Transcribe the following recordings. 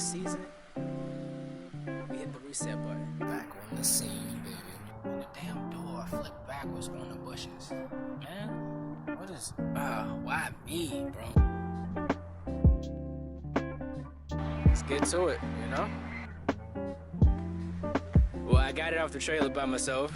this season, we hit the reset button. Back on the scene, baby. And the damn door flipped backwards on the bushes. Man, what is... why me, bro? Let's get to it, you know? Well, I got it off the trailer by myself.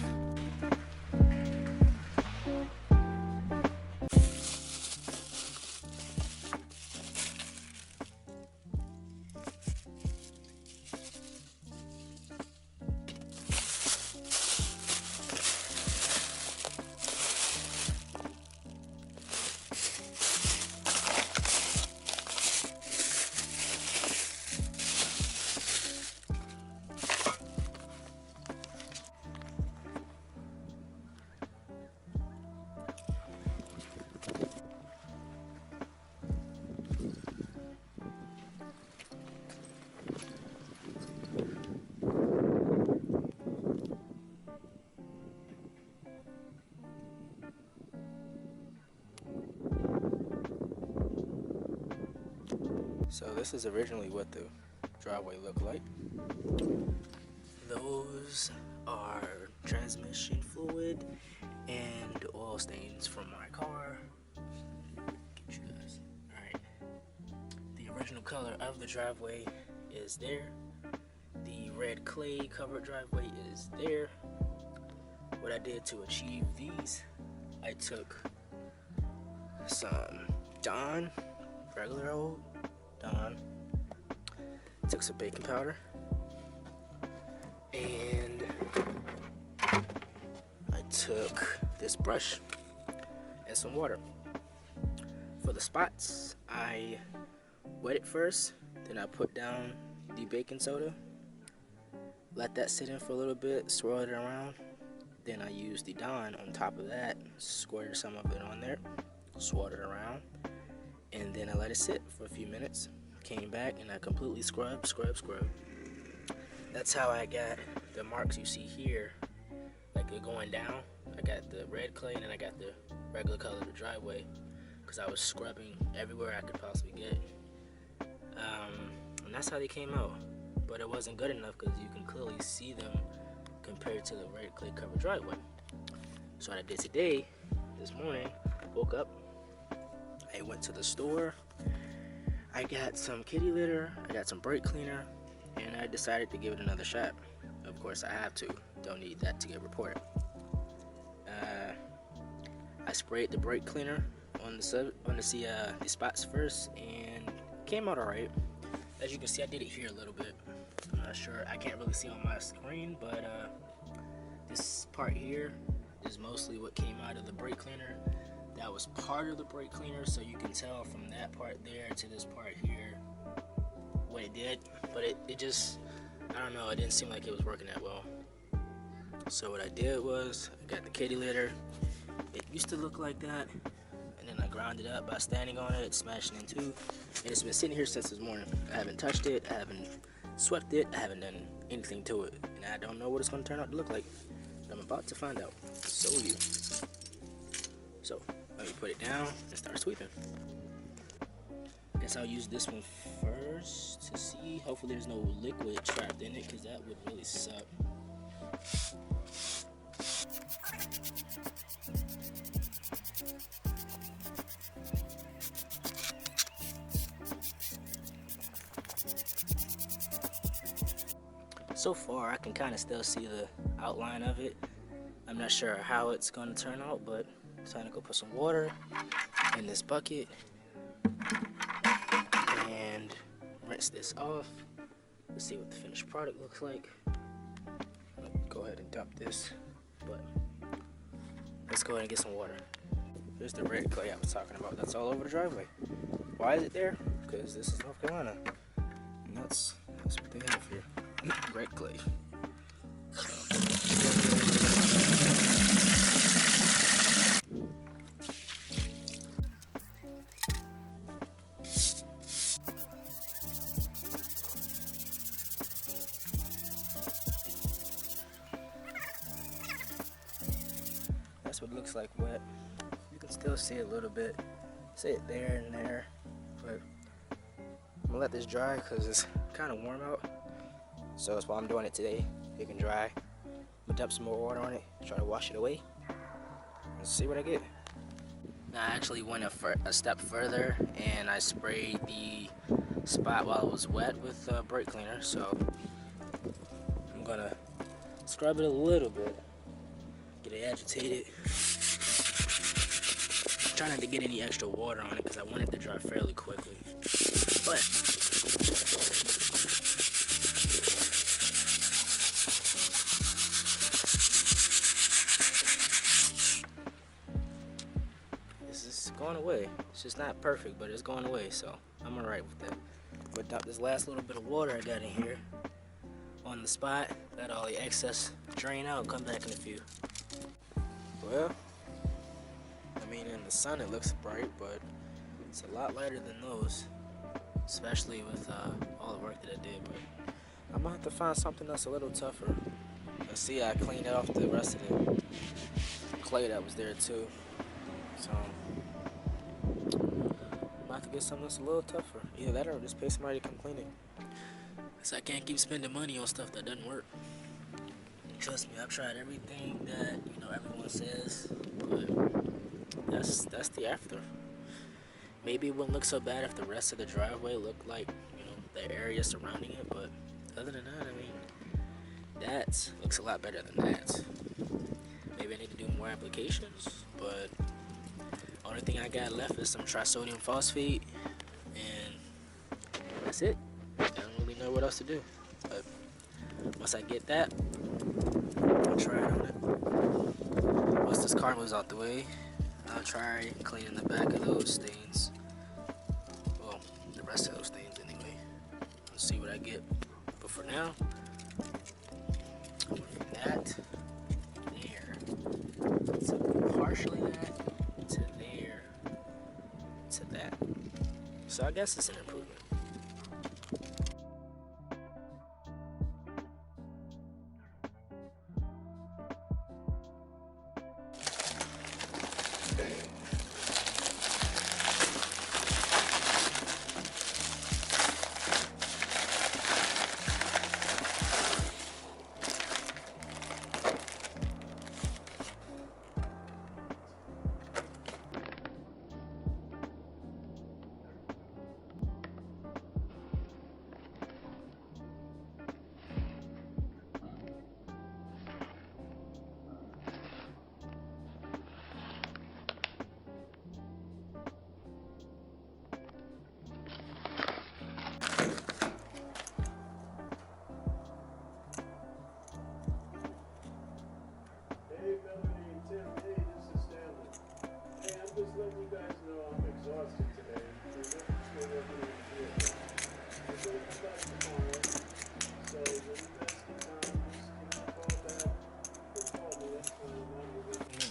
So this is originally what the driveway looked like. Those are transmission fluid and oil stains from my car. Get you guys. Alright. The original color of the driveway is there. The red clay covered driveway is there. What I did to achieve these, I took some Dawn, regular old Dawn, took some baking powder, and I took this brush and some water. For the spots, I wet it first, then I put down the baking soda, let that sit in for a little bit, swirl it around, then I used the Dawn on top of that, squirted some of it on there, swirled it around, and then I let it sit for a few minutes. Came back and I completely scrubbed. That's how I got the marks you see here, like they're going down. I got the red clay and then I got the regular color of the driveway because I was scrubbing everywhere I could possibly get. And that's how they came out. But it wasn't good enough because you can clearly see them compared to the red clay covered driveway. So what I did today, this morning, woke up, I went to the store, I got some kitty litter, I got some brake cleaner, and I decided to give it another shot. Of course I have to, don't need that to get reported. I sprayed the brake cleaner on the spots first and came out alright. As you can see, I did it here a little bit. I'm not sure, I can't really see on my screen, but this part here is mostly what came out of the brake cleaner. That was part of the brake cleaner, so you can tell from that part there to this part here what it did. But it just, I don't know, it didn't seem like it was working that well. So what I did was, I got the kitty litter. It used to look like that, and then I ground it up by standing on it, smashing it in two. And it's been sitting here since this morning. I haven't touched it, I haven't swept it, I haven't done anything to it. And I don't know what it's going to turn out to look like. But I'm about to find out. So let me put it down and start sweeping. Guess I'll use this one first to see. Hopefully there's no liquid trapped in it because that would really suck. So far I can kind of still see the outline of it. I'm not sure how it's going to turn out, but I'm trying to go put some water in this bucket and rinse this off. Let's see what the finished product looks like. I'll go ahead and dump this, but let's go ahead and get some water. Here's the red clay I was talking about. That's all over the driveway. Why is it there? Because this is North Carolina, and that's what they have here. Red clay. That's what it looks like wet. You can still see a little bit. See it there and there, but I'm gonna let this dry because it's kind of warm out, so that's why I'm doing it today. It can dry. I'm gonna dump some more water on it, try to wash it away, and see what I get. Now I actually went a step further, and I sprayed the spot while it was wet with brake cleaner. So I'm gonna scrub it a little bit, get it agitated. Try not to get any extra water on it because I want it to dry fairly quickly. But this is going away. It's just not perfect, but it's going away, so I'm alright with that. But dump this last little bit of water I got in here on the spot. Let all the excess drain out. Come back in a few. Well, I mean, in the sun it looks bright, but it's a lot lighter than those, especially with all the work that I did. But I'm gonna have to find something that's a little tougher. Let's see, I cleaned off the rest of the clay that was there too, so I'm gonna have to get something that's a little tougher. Either that or just pay somebody to come clean it, because I can't keep spending money on stuff that doesn't work. Trust me, I've tried everything that everyone says, but that's the after. Maybe it wouldn't look so bad if the rest of the driveway looked like the area surrounding it, but other than that, I mean, that looks a lot better than that. Maybe I need to do more applications, but only thing I got left is some trisodium phosphate, and that's it. I don't really know what else to do, but once I get that, I'll try it on it. Once this car moves out the way, I'll try cleaning the back of those stains. Well, the rest of those stains anyway. Let's see what I get. But for now, I'm from that there to partially that to there to that. So I guess it's an improvement.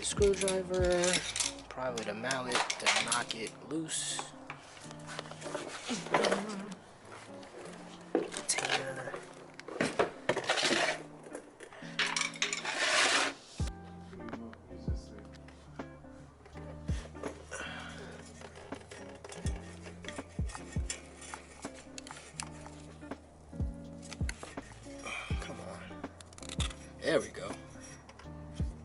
Screwdriver, probably the mallet to knock it loose. Container. Come on. There we go.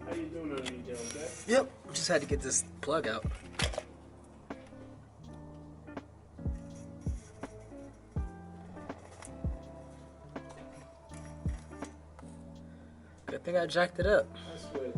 How you doing on me, okay? Yep, just had to get this plug out. Good thing I jacked it up. That's good.